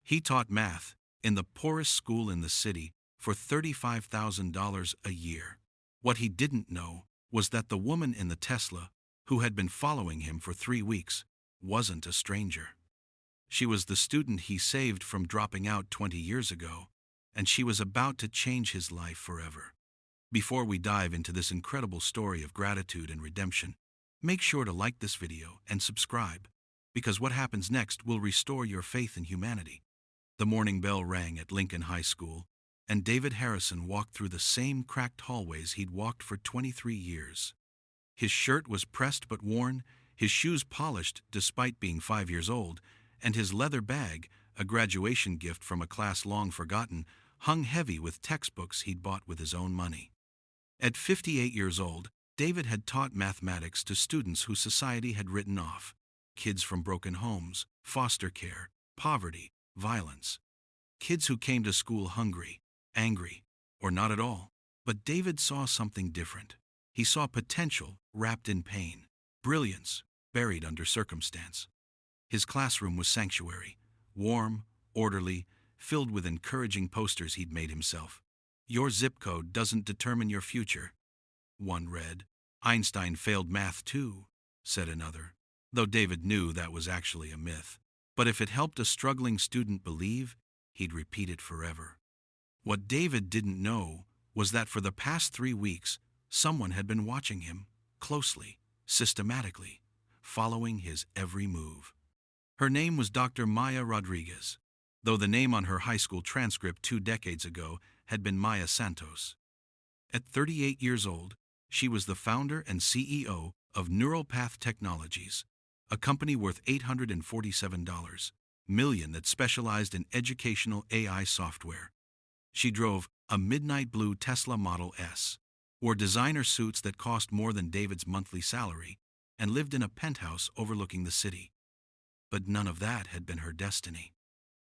He taught math in the poorest school in the city for $35,000 a year. What he didn't know was that the woman in the Tesla, who had been following him for 3 weeks, wasn't a stranger. She was the student he saved from dropping out 20 years ago, and she was about to change his life forever. Before we dive into this incredible story of gratitude and redemption, make sure to like this video and subscribe, because what happens next will restore your faith in humanity. The morning bell rang at Lincoln High School, and David Harrison walked through the same cracked hallways he'd walked for 23 years. His shirt was pressed but worn, his shoes polished despite being 5 years old, and his leather bag, a graduation gift from a class long forgotten, hung heavy with textbooks he'd bought with his own money. At 58 years old, David had taught mathematics to students whose society had written off: kids from broken homes, foster care, poverty, violence. Kids who came to school hungry, angry, or not at all. But David saw something different. He saw potential wrapped in pain, brilliance buried under circumstance. His classroom was sanctuary, warm, orderly, filled with encouraging posters he'd made himself. "Your zip code doesn't determine your future," one read. "Einstein failed math too," said another, though David knew that was actually a myth. But if it helped a struggling student believe, he'd repeat it forever. What David didn't know was that for the past 3 weeks, someone had been watching him, closely, systematically, following his every move. Her name was Dr. Maya Rodriguez, though the name on her high school transcript 2 decades ago had been Maya Santos. At 38 years old, she was the founder and CEO of Neural Path Technologies, a company worth $847 million that specialized in educational AI software. She drove a midnight blue Tesla Model S, wore designer suits that cost more than David's monthly salary, and lived in a penthouse overlooking the city. But none of that had been her destiny.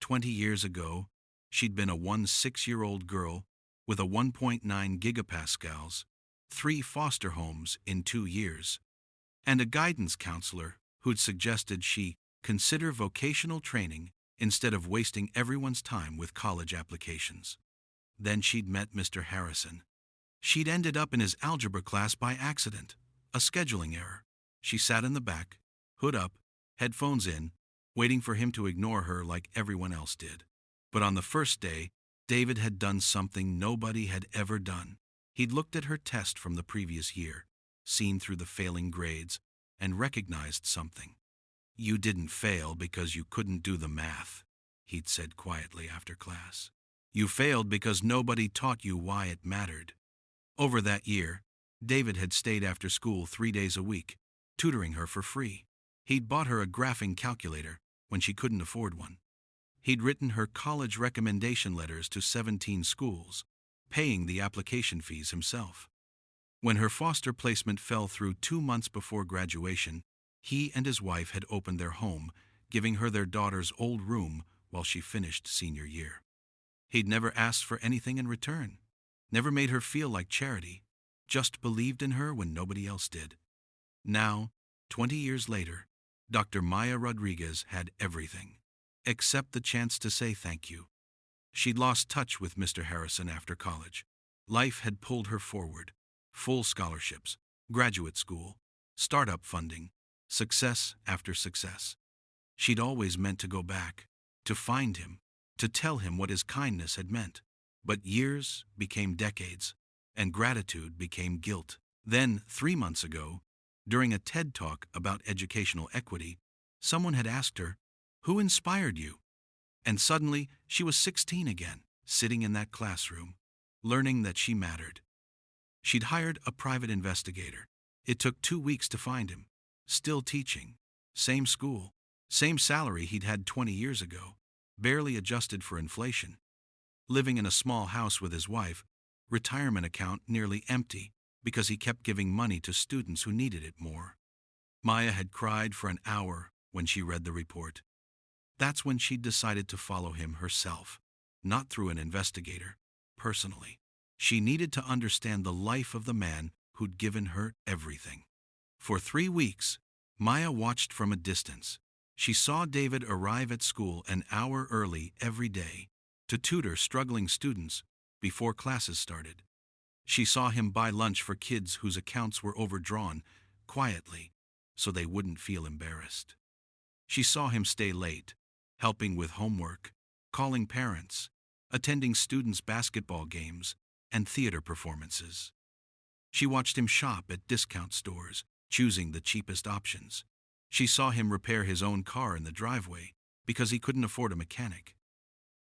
20 years ago, she'd been a 6-year-old girl with a 1.9 gigapascals, 3 foster homes in 2 years, and a guidance counselor who'd suggested she consider vocational training instead of wasting everyone's time with college applications. Then she'd met Mr. Harrison. She'd ended up in his algebra class by accident, a scheduling error. She sat in the back, hood up, headphones in, waiting for him to ignore her like everyone else did. But on the first day, David had done something nobody had ever done. He'd looked at her test from the previous year, seen through the failing grades, and recognized something. "You didn't fail because you couldn't do the math," he'd said quietly after class. "You failed because nobody taught you why it mattered." Over that year, David had stayed after school 3 days a week, tutoring her for free. He'd bought her a graphing calculator when she couldn't afford one. He'd written her college recommendation letters to 17 schools, paying the application fees himself. When her foster placement fell through 2 months before graduation, he and his wife had opened their home, giving her their daughter's old room while she finished senior year. He'd never asked for anything in return, never made her feel like charity, just believed in her when nobody else did. Now, 20 years later, Dr. Maya Rodriguez had everything, except the chance to say thank you. She'd lost touch with Mr. Harrison after college. Life had pulled her forward. Full scholarships, graduate school, startup funding, success after success. She'd always meant to go back, to find him, to tell him what his kindness had meant. But years became decades, and gratitude became guilt. Then, 3 months ago, during a TED Talk about educational equity, someone had asked her, "Who inspired you?" And suddenly, she was 16 again, sitting in that classroom, learning that she mattered. She'd hired a private investigator. It took 2 weeks to find him. Still teaching. Same school. Same salary he'd had 20 years ago. Barely adjusted for inflation. Living in a small house with his wife. Retirement account nearly empty because he kept giving money to students who needed it more. Maya had cried for an hour when she read the report. That's when she decided to follow him herself, not through an investigator, personally. She needed to understand the life of the man who'd given her everything. For 3 weeks, Maya watched from a distance. She saw David arrive at school an hour early every day to tutor struggling students before classes started. She saw him buy lunch for kids whose accounts were overdrawn quietly so they wouldn't feel embarrassed. She saw him stay late, helping with homework, calling parents, attending students' basketball games and theater performances. She watched him shop at discount stores, choosing the cheapest options. She saw him repair his own car in the driveway because he couldn't afford a mechanic.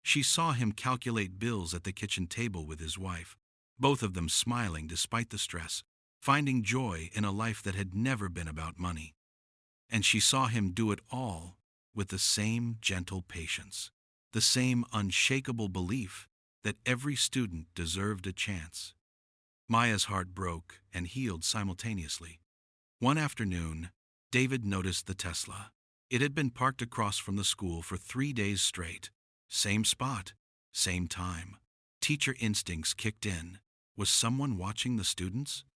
She saw him calculate bills at the kitchen table with his wife, both of them smiling despite the stress, finding joy in a life that had never been about money. And she saw him do it all with the same gentle patience, the same unshakable belief that every student deserved a chance. Maya's heart broke and healed simultaneously. One afternoon, David noticed the Tesla. It had been parked across from the school for 3 days straight. Same spot, same time. Teacher instincts kicked in. Was someone watching the students?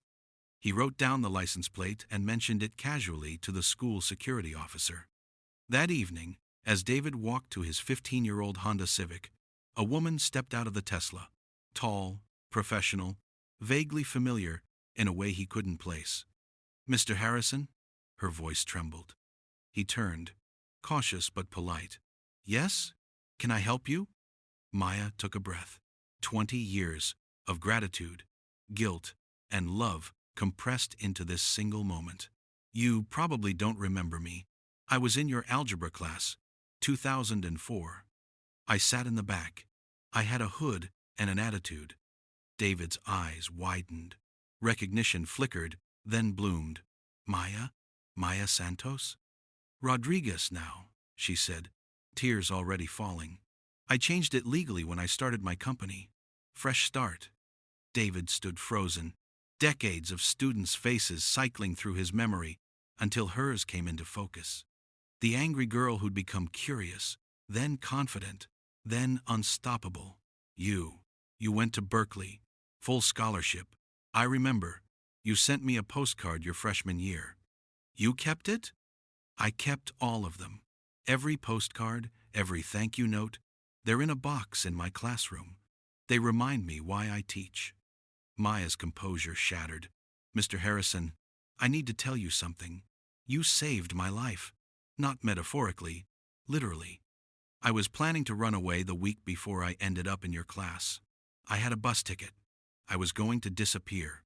He wrote down the license plate and mentioned it casually to the school security officer. That evening, as David walked to his 15-year-old Honda Civic, a woman stepped out of the Tesla, tall, professional, vaguely familiar in a way he couldn't place. "Mr. Harrison?" Her voice trembled. He turned, cautious but polite. "Yes? Can I help you?" Maya took a breath. 20 years of gratitude, guilt, and love compressed into this single moment. "You probably don't remember me. I was in your algebra class, 2004. I sat in the back. I had a hood and an attitude." David's eyes widened. Recognition flickered, then bloomed. "Maya? Maya Santos?" "Rodriguez now," she said, tears already falling. "I changed it legally when I started my company. Fresh start." David stood frozen, decades of students' faces cycling through his memory until hers came into focus. The angry girl who'd become curious, then confident, then unstoppable. You went to Berkeley, full scholarship. I remember, you sent me a postcard your freshman year. You kept it? I kept all of them. Every postcard, every thank you note, they're in a box in my classroom. They remind me why I teach. Maya's composure shattered. "Mr. Harrison, I need to tell you something. You saved my life. Not metaphorically, literally. I was planning to run away the week before I ended up in your class. I had a bus ticket. I was going to disappear."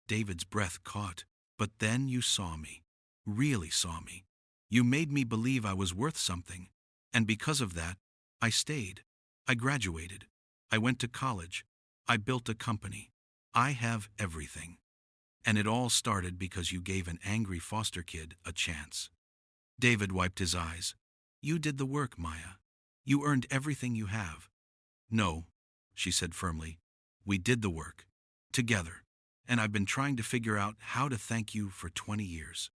David's breath caught. "But then you saw me. Really saw me. You made me believe I was worth something. And because of that, I stayed. I graduated. I went to college. I built a company. I have everything. And it all started because you gave an angry foster kid a chance." David wiped his eyes. "You did the work, Maya. You earned everything you have." "No," she said firmly. "We did the work. Together. And I've been trying to figure out how to thank you for 20 years.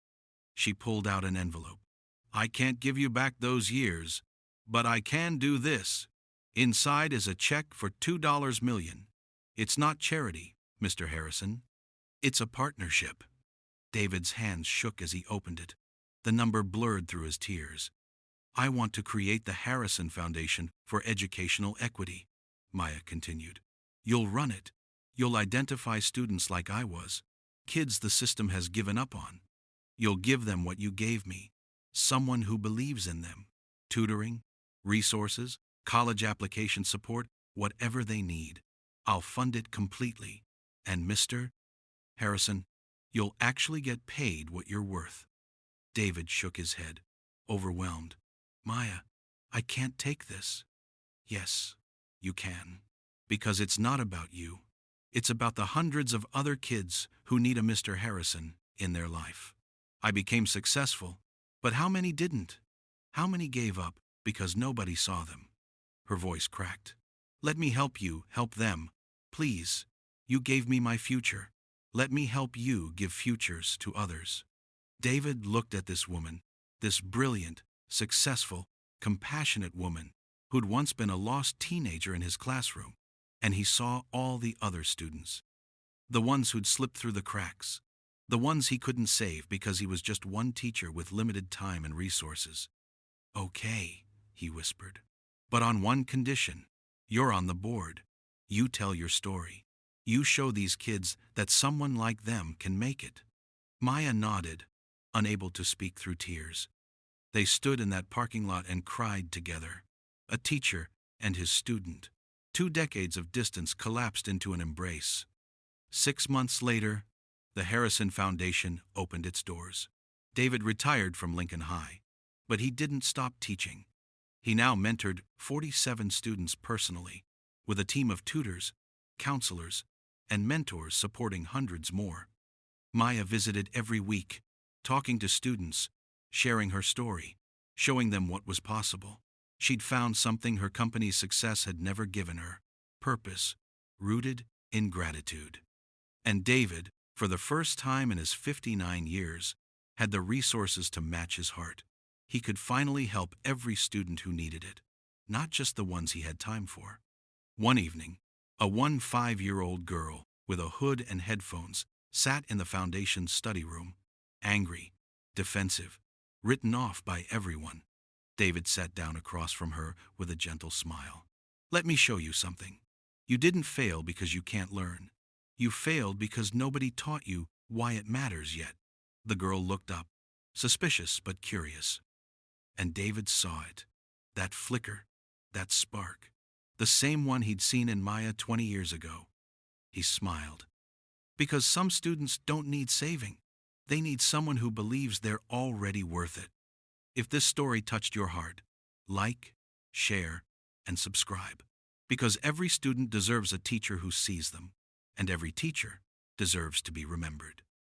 She pulled out an envelope. "I can't give you back those years, but I can do this. Inside is a check for $2 million. It's not charity, Mr. Harrison. It's a partnership." David's hands shook as he opened it. The number blurred through his tears. "I want to create the Harrison Foundation for Educational Equity," Maya continued. "You'll run it. You'll identify students like I was, kids the system has given up on. You'll give them what you gave me, someone who believes in them. Tutoring, resources, college application support, whatever they need. I'll fund it completely. And Mr. Harrison, you'll actually get paid what you're worth." David shook his head, overwhelmed. "Maya, I can't take this." "Yes, you can. Because it's not about you. It's about the hundreds of other kids who need a Mr. Harrison in their life. I became successful, but how many didn't? How many gave up because nobody saw them?" Her voice cracked. "Let me help you help them. Please. You gave me my future. Let me help you give futures to others." David looked at this woman, this brilliant, successful, compassionate woman who'd once been a lost teenager in his classroom, and he saw all the other students. The ones who'd slipped through the cracks. The ones he couldn't save because he was just one teacher with limited time and resources. Okay, he whispered. But on one condition. You're on the board. You tell your story. You show these kids that someone like them can make it. Maya nodded, unable to speak through tears. They stood in that parking lot and cried together. A teacher and his student. 2 decades of distance collapsed into an embrace. 6 months later, the Harrison Foundation opened its doors. David retired from Lincoln High, but he didn't stop teaching. He now mentored 47 students personally, with a team of tutors, counselors, and mentors supporting hundreds more. Maya visited every week, talking to students, sharing her story, showing them what was possible. She'd found something her company's success had never given her: purpose, rooted in gratitude. And David, for the first time in his 59 years, had the resources to match his heart. He could finally help every student who needed it, not just the ones he had time for. One evening, a 5-year-old girl with a hood and headphones sat in the foundation's study room, angry, defensive, written off by everyone. David sat down across from her with a gentle smile. "Let me show you something. You didn't fail because you can't learn. You failed because nobody taught you why it matters yet." The girl looked up, suspicious but curious. And David saw it. That flicker, that spark, the same one he'd seen in Maya 20 years ago. He smiled. Because some students don't need saving. They need someone who believes they're already worth it. If this story touched your heart, like, share, and subscribe. Because every student deserves a teacher who sees them, and every teacher deserves to be remembered.